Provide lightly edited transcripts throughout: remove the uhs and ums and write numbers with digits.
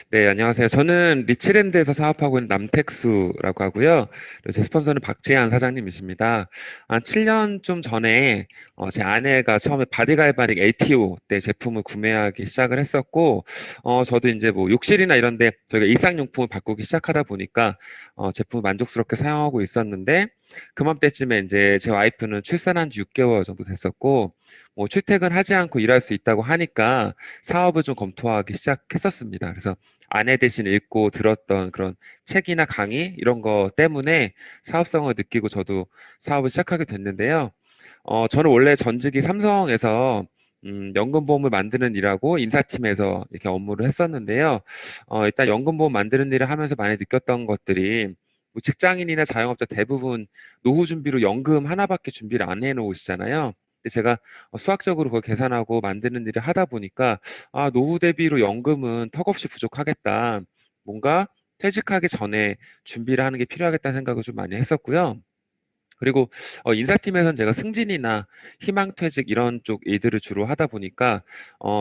네, 안녕하세요. 저는 리치랜드에서 사업하고 있는 남택수라고 하고요. 그리고 제 스폰서는 박지한 사장님이십니다. 한 7년 좀 전에 제 아내가 처음에 바디갈바닉 ATO 때 제품을 구매하기 시작을 했었고, 저도 이제 뭐 욕실이나 이런 데 저희가 일상용품을 바꾸기 시작하다 보니까 제품을 만족스럽게 사용하고 있었는데, 그맘때쯤에 이제 제 와이프는 출산한 지 6개월 정도 됐었고, 뭐 출퇴근하지 않고 일할 수 있다고 하니까 사업을 좀 검토하기 시작했었습니다. 그래서 아내 대신 읽고 들었던 그런 책이나 강의 이런 거 때문에 사업성을 느끼고 저도 사업을 시작하게 됐는데요. 저는 원래 전직이 삼성에서 연금보험을 만드는 일하고 인사팀에서 이렇게 업무를 했었는데요. 일단 연금보험 만드는 일을 하면서 많이 느꼈던 것들이 뭐 직장인이나 자영업자 대부분 노후 준비로 연금 하나밖에 준비를 안 해놓으시잖아요. 근데 제가 수학적으로 그걸 계산하고 만드는 일을 하다 보니까 아, 노후 대비로 연금은 턱없이 부족하겠다. 뭔가 퇴직하기 전에 준비를 하는 게 필요하겠다는 생각을 좀 많이 했었고요. 그리고 인사팀에서는 제가 승진이나 희망퇴직 이런 쪽 일들을 주로 하다 보니까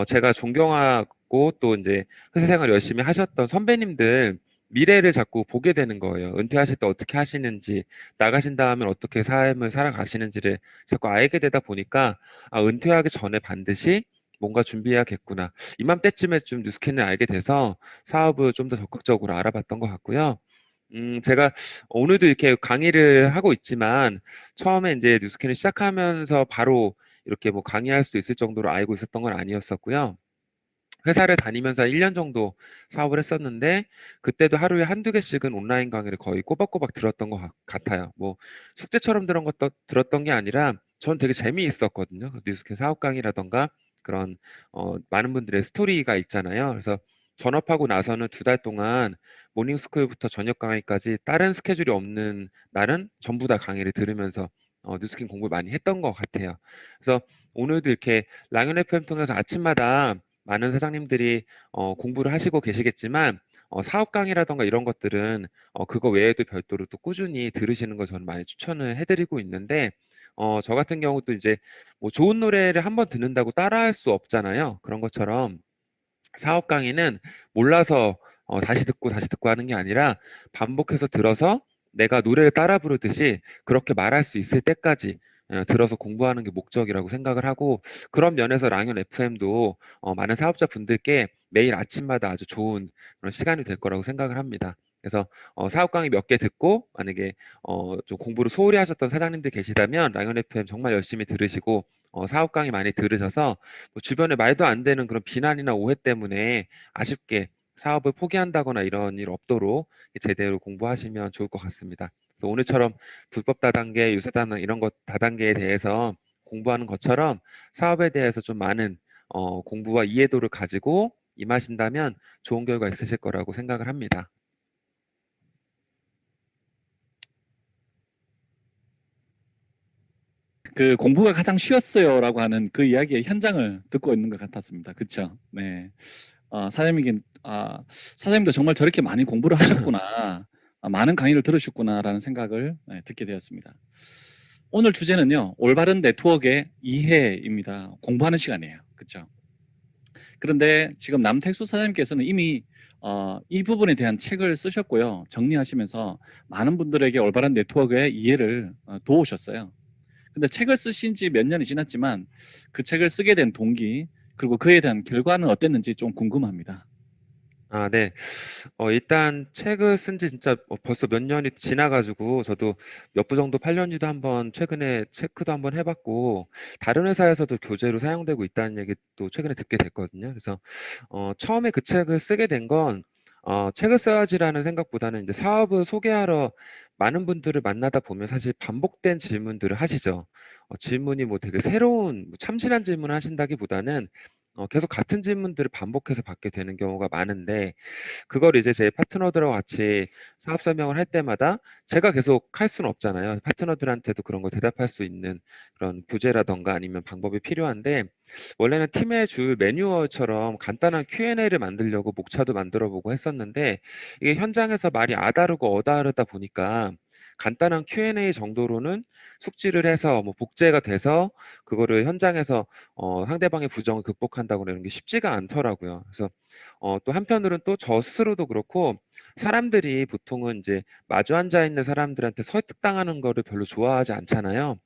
제가 존경하고 또 이제 회사 생활 열심히 하셨던 선배님들 미래를 자꾸 보게 되는 거예요. 은퇴하실 때 어떻게 하시는지, 나가신 다음에 어떻게 삶을 살아가시는지를 자꾸 알게 되다 보니까 아, 은퇴하기 전에 반드시 뭔가 준비해야겠구나. 이맘때쯤에 좀 뉴스캔을 알게 돼서 사업을 좀 더 적극적으로 알아봤던 것 같고요. 제가 오늘도 이렇게 강의를 하고 있지만 처음에 이제 뉴스캔을 시작하면서 바로 이렇게 뭐 강의할 수 있을 정도로 알고 있었던 건 아니었었고요. 회사를 다니면서 1년 정도 사업을 했었는데 그때도 하루에 한두 개씩은 온라인 강의를 거의 꼬박꼬박 들었던 것 같아요. 뭐 숙제처럼 들었던 게 아니라 전 되게 재미있었거든요. 그 뉴스캔 사업 강의라던가 그런 많은 분들의 스토리가 있잖아요. 그래서 전업하고 나서는 2달 동안 모닝스쿨부터 저녁 강의까지 다른 스케줄이 없는 날은 전부 다 강의를 들으면서 뉴스킨 공부를 많이 했던 것 같아요. 그래서 오늘도 이렇게 랑연 FM 통해서 아침마다 많은 사장님들이 공부를 하시고 계시겠지만 사업 강의라던가 이런 것들은 그거 외에도 별도로 또 꾸준히 들으시는 걸 저는 많이 추천을 해드리고 있는데 저 같은 경우도 이제 뭐 좋은 노래를 한번 듣는다고 따라할 수 없잖아요. 그런 것처럼 사업 강의는 몰라서 다시 듣고 하는 게 아니라 반복해서 들어서 내가 노래를 따라 부르듯이 그렇게 말할 수 있을 때까지 들어서 공부하는 게 목적이라고 생각을 하고 그런 면에서 랑연 FM도 많은 사업자 분들께 매일 아침마다 아주 좋은 그런 시간이 될 거라고 생각을 합니다. 그래서 사업 강의 몇 개 듣고 만약에 좀 공부를 소홀히 하셨던 사장님들 계시다면 랑연 FM 정말 열심히 들으시고 사업 강의 많이 들으셔서 뭐 주변에 말도 안 되는 그런 비난이나 오해 때문에 아쉽게 사업을 포기한다거나 이런 일 없도록 제대로 공부하시면 좋을 것 같습니다. 그래서 오늘처럼 불법 다단계, 유사 단계 이런 것 다단계에 대해서 공부하는 것처럼 사업에 대해서 좀 많은 공부와 이해도를 가지고 임하신다면 좋은 결과 있으실 거라고 생각을 합니다. 그 공부가 가장 쉬웠어요라고 하는 그 이야기의 현장을 듣고 있는 것 같았습니다. 그렇죠? 네. 사장님도 정말 저렇게 많이 공부를 하셨구나, 많은 강의를 들으셨구나라는 생각을 듣게 되었습니다. 오늘 주제는요, 올바른 네트워크의 이해입니다. 공부하는 시간이에요. 그렇죠? 그런데 지금 남택수 사장님께서는 이미 이 부분에 대한 책을 쓰셨고요. 정리하시면서 많은 분들에게 올바른 네트워크의 이해를 도우셨어요. 근데 책을 쓰신 지 몇 년이 지났지만 그 책을 쓰게 된 동기, 그리고 그에 대한 결과는 어땠는지 좀 궁금합니다. 아, 네. 일단 책을 쓴 지 진짜 벌써 몇 년이 지나가지고 저도 몇 부 정도 팔렸는지도 한번 최근에 체크도 한번 해봤고 다른 회사에서도 교재로 사용되고 있다는 얘기도 최근에 듣게 됐거든요. 그래서 처음에 그 책을 쓰게 된 건 책을 써야지라는 생각보다는 이제 사업을 소개하러 많은 분들을 만나다 보면 사실 반복된 질문들을 하시죠. 질문이 뭐 되게 새로운 뭐 참신한 질문을 하신다기보다는 계속 같은 질문들을 반복해서 받게 되는 경우가 많은데 그걸 이제 제 파트너들하고 같이 사업 설명을 할 때마다 제가 계속 할 수는 없잖아요. 파트너들한테도 그런 걸 대답할 수 있는 그런 교재라던가 아니면 방법이 필요한데 원래는 팀의 주 매뉴얼처럼 간단한 Q&A를 만들려고 목차도 만들어 보고 했었는데 이게 현장에서 말이 아다르고 어다르다 보니까 간단한 Q&A 정도로는 숙지를 해서 뭐 복제가 돼서 그거를 현장에서 상대방의 부정을 극복한다고 하는 게 쉽지가 않더라고요. 그래서 또 한편으로는 또 저 스스로도 그렇고 사람들이 보통은 이제 마주 앉아 있는 사람들한테 설득당하는 거를 별로 좋아하지 않잖아요.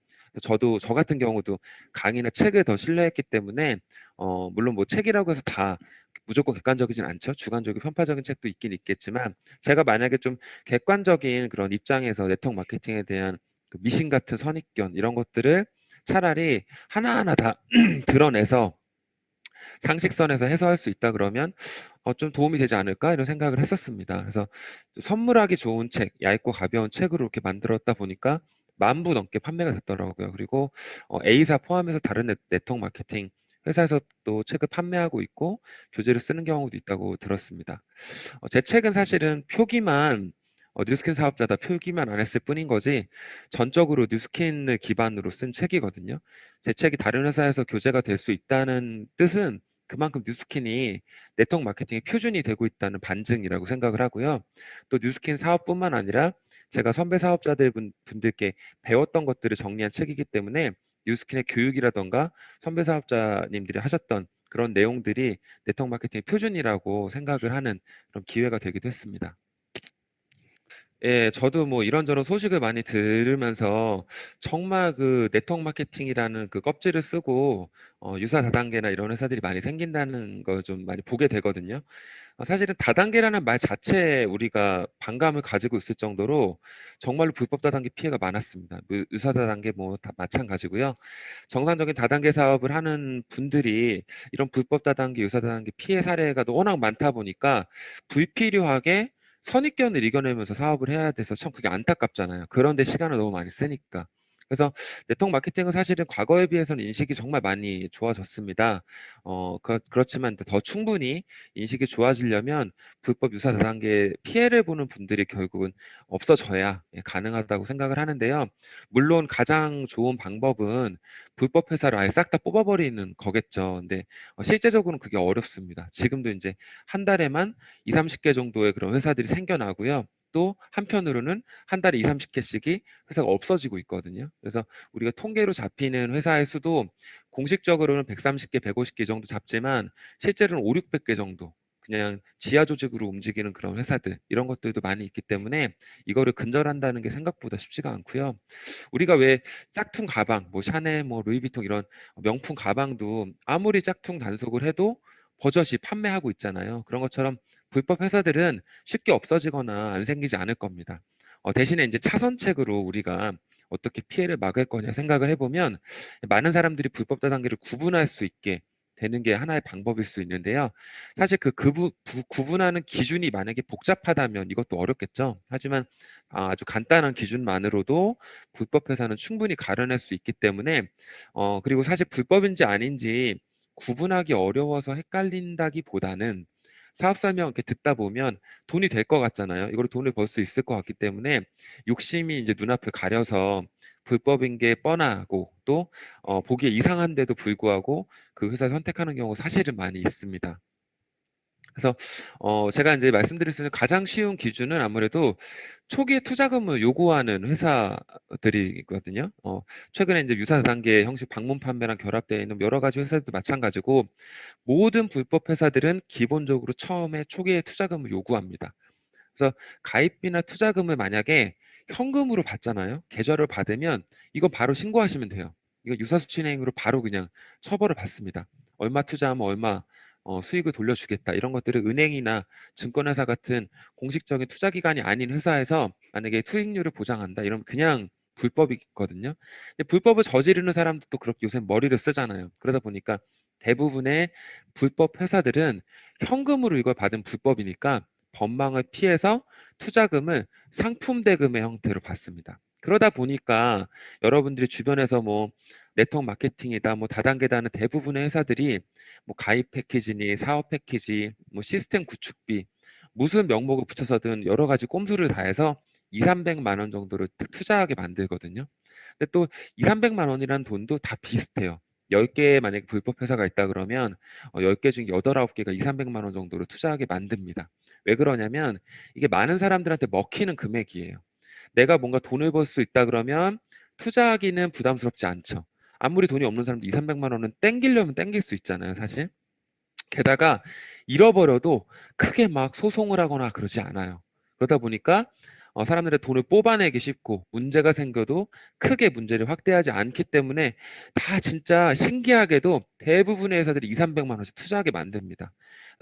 저도 저 같은 경우도 강의나 책을 더 신뢰했기 때문에 물론 뭐 책이라고 해서 다 무조건 객관적이진 않죠. 주관적이고 편파적인 책도 있긴 있겠지만 제가 만약에 좀 객관적인 그런 입장에서 네트워크 마케팅에 대한 그 미신 같은 선입견 이런 것들을 차라리 하나하나 다 드러내서 상식선에서 해소할 수 있다 그러면 좀 도움이 되지 않을까 이런 생각을 했었습니다. 그래서 선물하기 좋은 책, 얇고 가벼운 책으로 이렇게 만들었다 보니까 10,000부 넘게 판매가 됐더라고요. 그리고 A사 포함해서 다른 네트워크 마케팅 회사에서 또 책을 판매하고 있고 교재를 쓰는 경우도 있다고 들었습니다. 제 책은 사실은 표기만 뉴스킨 사업자다 표기만 안 했을 뿐인 거지 전적으로 뉴스킨을 기반으로 쓴 책이거든요. 제 책이 다른 회사에서 교재가 될 수 있다는 뜻은 그만큼 뉴스킨이 네트워크 마케팅의 표준이 되고 있다는 반증이라고 생각을 하고요. 또 뉴스킨 사업뿐만 아니라 제가 선배 사업자들 분들께 배웠던 것들을 정리한 책이기 때문에 뉴스킨의 교육이라던가 선배 사업자님들이 하셨던 그런 내용들이 네트워크 마케팅의 표준이라고 생각을 하는 그런 기회가 되기도 했습니다. 예, 저도 뭐 이런저런 소식을 많이 들으면서 정말 그 네트워크 마케팅이라는 그 껍질을 쓰고 유사 다단계나 이런 회사들이 많이 생긴다는 걸 좀 많이 보게 되거든요. 사실은 다단계라는 말 자체에 우리가 반감을 가지고 있을 정도로 정말로 불법 다단계 피해가 많았습니다. 유사 다단계 뭐 다 마찬가지고요. 정상적인 다단계 사업을 하는 분들이 이런 불법 다단계, 유사 다단계 피해 사례가 워낙 많다 보니까 불필요하게 선입견을 이겨내면서 사업을 해야 돼서 참 그게 안타깝잖아요. 그런데 시간을 너무 많이 쓰니까. 그래서 네트워크 마케팅은 사실은 과거에 비해서는 인식이 정말 많이 좋아졌습니다. 그렇지만 더 충분히 인식이 좋아지려면 불법 유사 다단계 피해를 보는 분들이 결국은 없어져야 가능하다고 생각을 하는데요. 물론 가장 좋은 방법은 불법 회사를 아예 싹 다 뽑아버리는 거겠죠. 근데 실제적으로는 그게 어렵습니다. 지금도 이제 한 달에만 2, 30개 정도의 그런 회사들이 생겨나고요. 또 한편으로는 한 달에 2, 30개씩이 회사가 없어지고 있거든요. 그래서 우리가 통계로 잡히는 회사의 수도 공식적으로는 130개, 150개 정도 잡지만 실제로는 5, 600개 정도 그냥 지하 조직으로 움직이는 그런 회사들 이런 것들도 많이 있기 때문에 이거를 근절한다는 게 생각보다 쉽지가 않고요. 우리가 왜 짝퉁 가방, 뭐 샤넬, 뭐 루이비통 이런 명품 가방도 아무리 짝퉁 단속을 해도 버젓이 판매하고 있잖아요. 그런 것처럼 불법 회사들은 쉽게 없어지거나 안 생기지 않을 겁니다. 대신에 이제 차선책으로 우리가 어떻게 피해를 막을 거냐 생각을 해보면 많은 사람들이 불법 다단계를 구분할 수 있게 되는 게 하나의 방법일 수 있는데요. 사실 구분하는 기준이 만약에 복잡하다면 이것도 어렵겠죠. 하지만 아주 간단한 기준만으로도 불법 회사는 충분히 가려낼 수 있기 때문에 그리고 사실 불법인지 아닌지 구분하기 어려워서 헷갈린다기보다는 사업 설명 이렇게 듣다 보면 돈이 될 것 같잖아요. 이걸 돈을 벌 수 있을 것 같기 때문에 욕심이 이제 눈앞을 가려서 불법인 게 뻔하고 또 보기에 이상한데도 불구하고 그 회사를 선택하는 경우 사실은 많이 있습니다. 그래서 제가 이제 말씀드릴 수 있는 가장 쉬운 기준은 아무래도 초기에 투자금을 요구하는 회사들이거든요. 최근에 이제 유사 단계 형식 방문 판매랑 결합되어 있는 여러 가지 회사들도 마찬가지고 모든 불법 회사들은 기본적으로 처음에 초기에 투자금을 요구합니다. 그래서 가입비나 투자금을 만약에 현금으로 받잖아요. 계좌를 받으면 이거 바로 신고하시면 돼요. 이거 유사수취행위로 바로 그냥 처벌을 받습니다. 얼마 투자하면 얼마 수익을 돌려주겠다. 이런 것들을 은행이나 증권회사 같은 공식적인 투자기관이 아닌 회사에서 만약에 수익률을 보장한다. 이러면 그냥 불법이거든요. 근데 불법을 저지르는 사람도 또 그렇게 요새 머리를 쓰잖아요. 그러다 보니까 대부분의 불법 회사들은 현금으로 이걸 받은 불법이니까 법망을 피해서 투자금을 상품 대금의 형태로 받습니다. 그러다 보니까 여러분들이 주변에서 뭐 네트워크 마케팅이다, 뭐 다단계다는 대부분의 회사들이 뭐 가입 패키지니 사업 패키지, 뭐 시스템 구축비 무슨 명목을 붙여서든 여러 가지 꼼수를 다해서 2, 300만 원 정도를 투자하게 만들거든요. 근데 또 2, 300만 원이라는 돈도 다 비슷해요. 10개 만약에 불법 회사가 있다 그러면 10개 중에 8, 9개가 2, 300만 원 정도로 투자하게 만듭니다. 왜 그러냐면 이게 많은 사람들한테 먹히는 금액이에요. 내가 뭔가 돈을 벌 수 있다 그러면 투자하기는 부담스럽지 않죠. 아무리 돈이 없는 사람도 2, 300만 원은 땡기려면 땡길 수 있잖아요, 사실. 게다가 잃어버려도 크게 막 소송을 하거나 그러지 않아요. 그러다 보니까 사람들의 돈을 뽑아내기 쉽고 문제가 생겨도 크게 문제를 확대하지 않기 때문에 다 진짜 신기하게도 대부분의 회사들이 2, 300만 원씩 투자하게 만듭니다.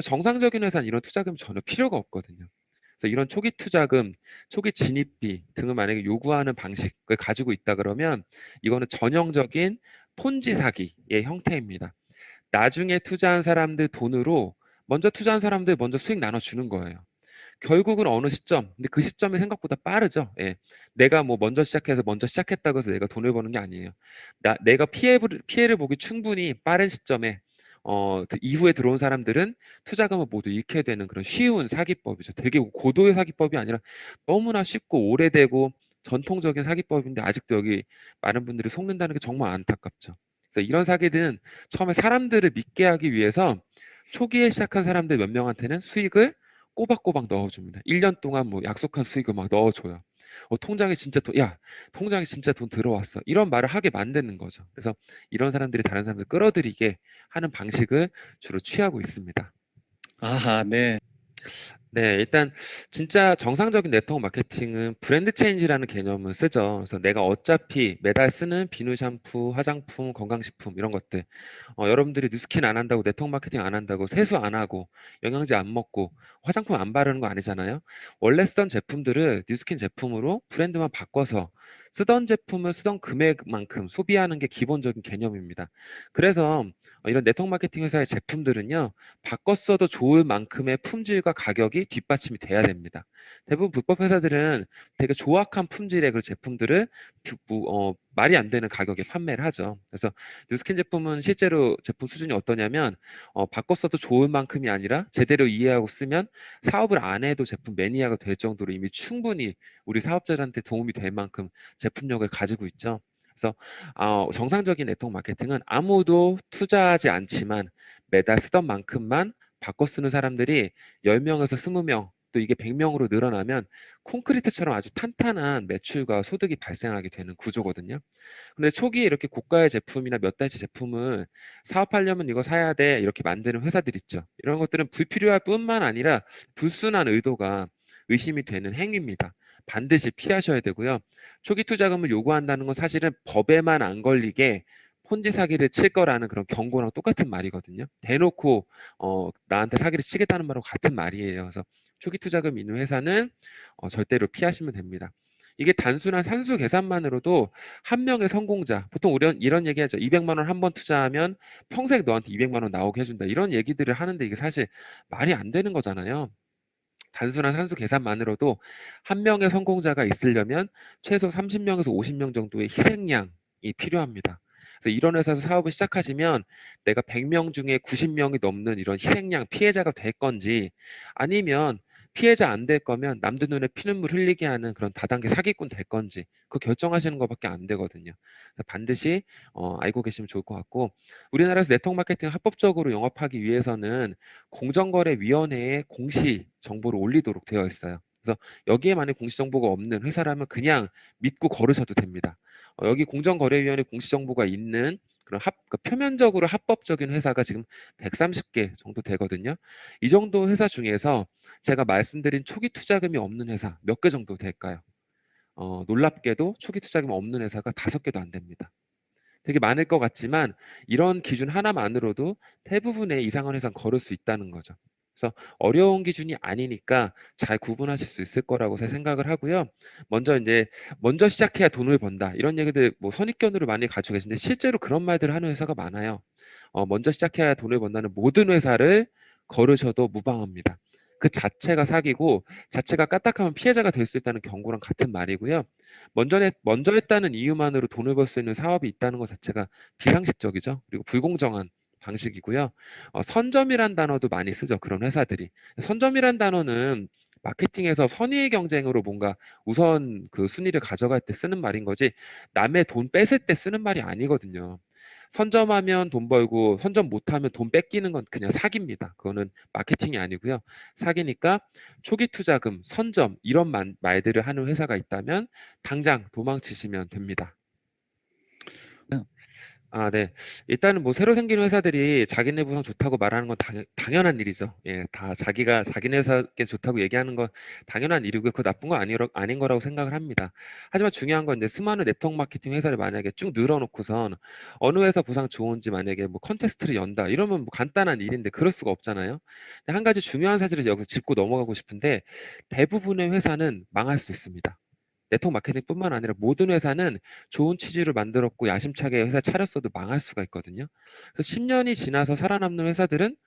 정상적인 회사는 이런 투자금 전혀 필요가 없거든요. 그래서 이런 초기 투자금, 초기 진입비 등을 만약에 요구하는 방식을 가지고 있다 그러면 이거는 전형적인 폰지 사기의 형태입니다. 나중에 투자한 사람들 돈으로 먼저 투자한 사람들 먼저 수익 나눠주는 거예요. 결국은 어느 시점, 근데 그 시점이 생각보다 빠르죠. 예. 내가 뭐 먼저 시작해서 먼저 시작했다고 해서 내가 돈을 버는 게 아니에요. 내가 피해를 보기 충분히 빠른 시점에 그 이후에 들어온 사람들은 투자금을 모두 잃게 되는 그런 쉬운 사기법이죠. 되게 고도의 사기법이 아니라 너무나 쉽고 오래되고 전통적인 사기법인데 아직도 여기 많은 분들이 속는다는 게 정말 안타깝죠. 그래서 이런 사기들은 처음에 사람들을 믿게 하기 위해서 초기에 시작한 사람들 몇 명한테는 수익을 꼬박꼬박 넣어줍니다. 1년 동안 뭐 약속한 수익을 막 넣어줘요. 통장에 진짜 돈 들어왔어. 이런 말을 하게 만드는 거죠. 그래서 이런 사람들이 다른 사람들 끌어들이게 하는 방식을 주로 취하고 있습니다. 아하, 네. 네, 일단 진짜 정상적인 네트워크 마케팅은 브랜드 체인지라는 개념을 쓰죠. 그래서 내가 어차피 매달 쓰는 비누, 샴푸, 화장품, 건강식품 이런 것들 여러분들이 뉴스킨 안 한다고 네트워크 마케팅 안 한다고 세수 안 하고 영양제 안 먹고 화장품 안 바르는 거 아니잖아요. 원래 쓰던 제품들을 뉴스킨 제품으로 브랜드만 바꿔서 쓰던 제품을 쓰던 금액만큼 소비하는 게 기본적인 개념입니다. 그래서 이런 네트워크 마케팅 회사의 제품들은요. 바꿔 써도 좋을 만큼의 품질과 가격이 뒷받침이 돼야 됩니다. 대부분 불법 회사들은 되게 조악한 품질의 그 제품들을 말이 안 되는 가격에 판매를 하죠. 그래서 뉴스킨 제품은 실제로 제품 수준이 어떠냐면 바꿔 써도 좋을 만큼이 아니라 제대로 이해하고 쓰면 사업을 안 해도 제품 매니아가 될 정도로 이미 충분히 우리 사업자들한테 도움이 될 만큼 제품력을 가지고 있죠. 그래서 정상적인 네트워크 마케팅은 아무도 투자하지 않지만 매달 쓰던 만큼만 바꿔 쓰는 사람들이 10명에서 20명 또 이게 100명으로 늘어나면 콘크리트처럼 아주 탄탄한 매출과 소득이 발생하게 되는 구조거든요. 근데 초기에 이렇게 고가의 제품이나 몇 달치 제품을 사업하려면 이거 사야 돼 이렇게 만드는 회사들 있죠. 이런 것들은 불필요할 뿐만 아니라 불순한 의도가 의심이 되는 행위입니다. 반드시 피하셔야 되고요. 초기 투자금을 요구한다는 건 사실은 법에만 안 걸리게 폰지 사기를 칠 거라는 그런 경고랑 똑같은 말이거든요. 대놓고 나한테 사기를 치겠다는 말하고 같은 말이에요. 그래서 초기 투자금 있는 회사는 절대로 피하시면 됩니다. 이게 단순한 산수 계산만으로도 한 명의 성공자, 보통 우리 이런 얘기하죠. 200만 원 한 번 투자하면 평생 너한테 200만 원 나오게 해준다. 이런 얘기들을 하는데 이게 사실 말이 안 되는 거잖아요. 단순한 산수 계산만으로도 한 명의 성공자가 있으려면 최소 30명에서 50명 정도의 희생양이 필요합니다. 그래서 이런 회사에서 사업을 시작하시면 내가 100명 중에 90명이 넘는 이런 희생양 피해자가 될 건지 아니면 피해자 안 될 거면 남들 눈에 피눈물 흘리게 하는 그런 다단계 사기꾼 될 건지 그 결정하시는 것밖에 안 되거든요. 그래서 반드시 알고 계시면 좋을 것 같고 우리나라에서 네트워크 마케팅 합법적으로 영업하기 위해서는 공정거래위원회에 공시 정보를 올리도록 되어 있어요. 그래서 여기에 만약 공시 정보가 없는 회사라면 그냥 믿고 걸으셔도 됩니다. 여기 공정거래위원회 공시 정보가 있는 그런 그러니까 표면적으로 합법적인 회사가 지금 130개 정도 되거든요. 이 정도 회사 중에서 제가 말씀드린 초기 투자금이 없는 회사 몇 개 정도 될까요? 놀랍게도 초기 투자금 없는 회사가 5개도 안 됩니다. 되게 많을 것 같지만 이런 기준 하나만으로도 대부분의 이상한 회사는 걸을 수 있다는 거죠. 그래서 어려운 기준이 아니니까 잘 구분하실 수 있을 거라고 제가 생각을 하고요. 먼저 시작해야 돈을 번다 이런 얘기들 뭐 선입견으로 많이 가지고 계신데 실제로 그런 말들을 하는 회사가 많아요. 먼저 시작해야 돈을 번다는 모든 회사를 걸으셔도 무방합니다. 그 자체가 사기고 자체가 까딱하면 피해자가 될 수 있다는 경고랑 같은 말이고요. 먼저 했다는 이유만으로 돈을 벌 수 있는 사업이 있다는 것 자체가 비상식적이죠. 그리고 불공정한 방식이고요. 선점이란 단어도 많이 쓰죠. 그런 회사들이. 선점이란 단어는 마케팅에서 선의의 경쟁으로 뭔가 우선 그 순위를 가져갈 때 쓰는 말인 거지 남의 돈 뺏을 때 쓰는 말이 아니거든요. 선점하면 돈 벌고 선점 못하면 돈 뺏기는 건 그냥 사기입니다. 그거는 마케팅이 아니고요. 사기니까 초기 투자금, 선점 이런 말들을 하는 회사가 있다면 당장 도망치시면 됩니다. 아, 네. 일단은 뭐 새로 생기는 회사들이 자기네 부상 좋다고 말하는 건 당연한 일이죠. 예, 다 자기가 자기네 회사께 좋다고 얘기하는 건 당연한 일이고요. 그거 나쁜 건 아닌 거라고 생각을 합니다. 하지만 중요한 건 이제 수많은 네트워크 마케팅 회사를 만약에 쭉 늘어놓고선 어느 회사 부상 좋은지 만약에 뭐 컨테스트를 연다 이러면 뭐 간단한 일인데 그럴 수가 없잖아요. 근데 한 가지 중요한 사실을 여기서 짚고 넘어가고 싶은데 대부분의 회사는 망할 수 있습니다. 네트워크 마케팅뿐만 아니라 모든 회사는 좋은 취지를 만들었고 야심차게 회사 차렸어도 망할 수가 있거든요. 그래서 10년이 지나서 살아남는 회사들은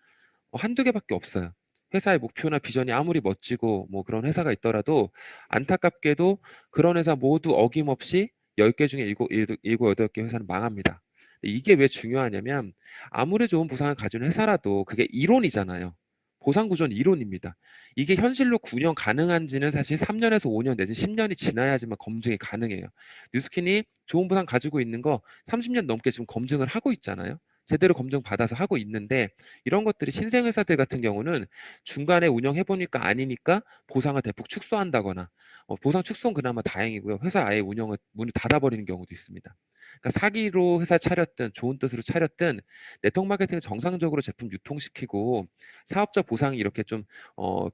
한두 개밖에 없어요. 회사의 목표나 비전이 아무리 멋지고 뭐 그런 회사가 있더라도 안타깝게도 그런 회사 모두 어김없이 10개 중에 7, 8개 회사는 망합니다. 이게 왜 중요하냐면 아무리 좋은 보상을 가진 회사라도 그게 이론이잖아요. 보상 구조는 이론입니다. 이게 현실로 구현 가능한지는 사실 3년에서 5년 내지 10년이 지나야지만 검증이 가능해요. 뉴스킨이 좋은 보상 가지고 있는 거 30년 넘게 지금 검증을 하고 있잖아요. 제대로 검증 받아서 하고 있는데 이런 것들이 신생 회사들 같은 경우는 중간에 운영해 보니까 아니니까 보상을 대폭 축소한다거나 보상 축소는 그나마 다행이고요. 회사 아예 운영을 문을 닫아버리는 경우도 있습니다. 그러니까 사기로 회사 차렸든 좋은 뜻으로 차렸든 네트워크 마케팅을 정상적으로 제품 유통시키고 사업자 보상이 이렇게 좀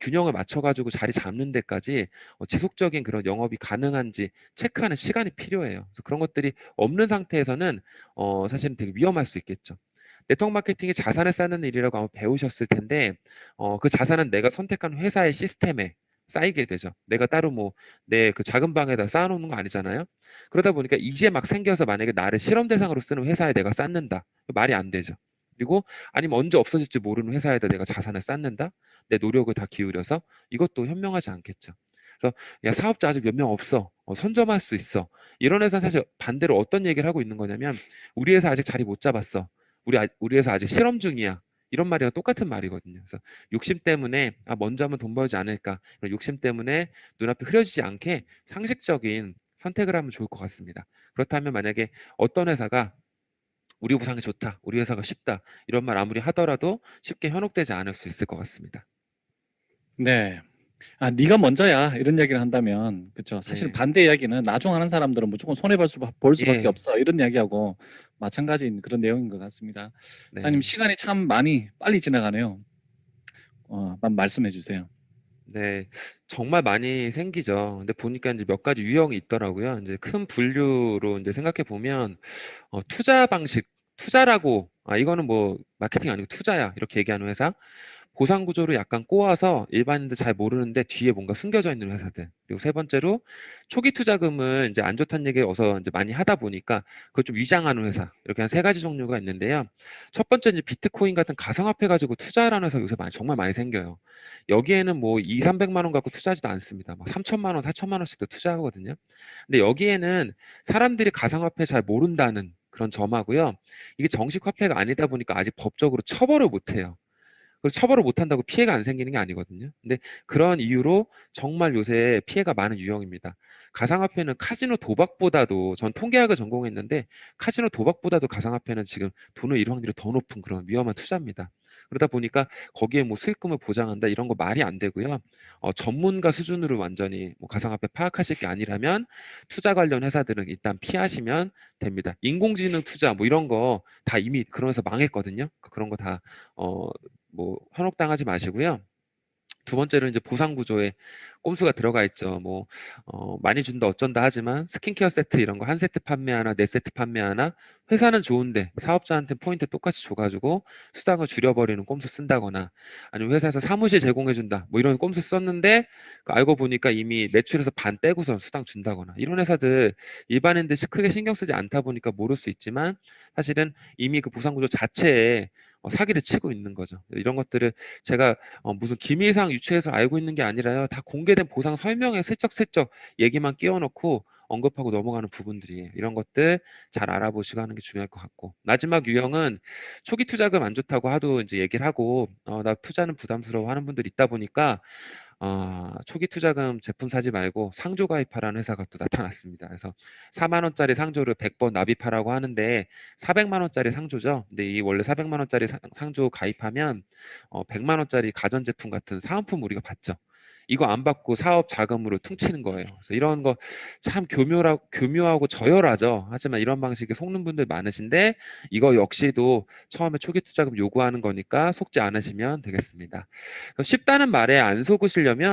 균형을 맞춰가지고 자리 잡는 데까지 지속적인 그런 영업이 가능한지 체크하는 시간이 필요해요. 그래서 그런 것들이 없는 상태에서는 사실은 되게 위험할 수 있겠죠. 네트워크 마케팅이 자산을 쌓는 일이라고 아마 배우셨을 텐데 그 자산은 내가 선택한 회사의 시스템에 쌓이게 되죠. 내가 따로 뭐 내 그 작은 방에다 쌓아놓는 거 아니잖아요. 그러다 보니까 이제 막 생겨서 만약에 나를 실험 대상으로 쓰는 회사에 내가 쌓는다. 말이 안 되죠. 그리고 아니면 언제 없어질지 모르는 회사에다 내가 자산을 쌓는다. 내 노력을 다 기울여서 이것도 현명하지 않겠죠. 그래서 야 사업자 아직 몇 명 없어. 선점할 수 있어. 이런 회사는 사실 반대로 어떤 얘기를 하고 있는 거냐면 우리 회사 아직 자리 못 잡았어. 우리 회사 아직 실험 중이야. 이런 말이랑 똑같은 말이거든요. 그래서 욕심 때문에 먼저 하면 돈 벌지 않을까. 이런 욕심 때문에 눈앞에 흐려지지 않게 상식적인 선택을 하면 좋을 것 같습니다. 그렇다면 만약에 어떤 회사가 우리 보상이 좋다, 우리 회사가 쉽다 이런 말 아무리 하더라도 쉽게 현혹되지 않을 수 있을 것 같습니다. 네. 네가 먼저야 이런 이야기를 한다면 그렇죠. 사실 네, 반대 이야기는 나중 하는 사람들은 무조건 손해 볼 수밖에 예, 없어 이런 이야기하고 마찬가지인 그런 내용인 것 같습니다. 사장님 네, 시간이 참 많이 빨리 지나가네요. 한번 말씀해 주세요. 네, 정말 많이 생기죠. 근데 보니까 이제 몇 가지 유형이 있더라고요. 이제 큰 분류로 이제 생각해 보면 투자 방식, 투자라고 이거는 뭐 마케팅 아니고 투자야 이렇게 얘기하는 회사. 보상 구조를 약간 꼬아서 일반인들 잘 모르는데 뒤에 뭔가 숨겨져 있는 회사들. 그리고 세 번째로 초기 투자금을 이제 안 좋다는 얘기 어서 이제 많이 하다 보니까 그걸 좀 위장하는 회사. 이렇게 한 세 가지 종류가 있는데요. 첫 번째 이제 비트코인 같은 가상화폐 가지고 투자라는 회사 요새 정말 많이 생겨요. 여기에는 뭐 2, 300만 원 갖고 투자하지도 않습니다. 막 3천만 원, 4천만 원씩도 투자하거든요. 근데 여기에는 사람들이 가상화폐 잘 모른다는 그런 점하고요. 이게 정식 화폐가 아니다 보니까 아직 법적으로 처벌을 못 해요. 그걸 처벌을 못 한다고 피해가 안 생기는 게 아니거든요. 근데 그런 이유로 정말 요새 피해가 많은 유형입니다. 가상화폐는 카지노 도박보다도 전 통계학을 전공했는데 카지노 도박보다도 가상화폐는 지금 돈을 잃을 확률이 더 높은 그런 위험한 투자입니다. 그러다 보니까 거기에 뭐 수익금을 보장한다 이런 거 말이 안 되고요. 전문가 수준으로 완전히 뭐 가상화폐 파악하실 게 아니라면 투자 관련 회사들은 일단 피하시면 됩니다. 인공지능 투자 뭐 이런 거 다 이미 그런 회사 망했거든요. 그런 거다 뭐 현혹당하지 마시고요. 두 번째로 이제 보상 구조에 꼼수가 들어가 있죠. 뭐 많이 준다 어쩐다 하지만 스킨케어 세트 이런 거 한 세트 판매하나 네 세트 판매하나 회사는 좋은데 사업자한테 포인트 똑같이 줘가지고 수당을 줄여버리는 꼼수 쓴다거나 아니면 회사에서 사무실 제공해준다 뭐 이런 꼼수 썼는데 알고 보니까 이미 매출에서 반 떼고서 수당 준다거나 이런 회사들 일반인들 크게 신경 쓰지 않다 보니까 모를 수 있지만 사실은 이미 그 보상 구조 자체에 사기를 치고 있는 거죠. 이런 것들을 제가 무슨 기밀상 유추해서 알고 있는 게 아니라요. 다 공개된 보상 설명에 슬쩍슬쩍 얘기만 끼워놓고 언급하고 넘어가는 부분들이에요. 이런 것들 잘 알아보시고 하는 게 중요할 것 같고. 마지막 유형은 초기 투자금 안 좋다고 하도 이제 얘기를 하고, 나 투자는 부담스러워 하는 분들이 있다 보니까 초기 투자금 제품 사지 말고 상조 가입하라는 회사가 또 나타났습니다. 그래서 4만 원짜리 상조를 100번 납입하라고 하는데 400만 원짜리 상조죠. 근데 이 원래 400만 원짜리 상조 가입하면 100만 원짜리 가전제품 같은 사은품 우리가 받죠. 이거 안 받고 사업 자금으로 퉁치는 거예요. 그래서 이런 거 참 교묘하고 저열하죠. 하지만 이런 방식에 속는 분들 많으신데 이거 역시도 처음에 초기 투자금 요구하는 거니까 속지 않으시면 되겠습니다. 쉽다는 말에 안 속으시려면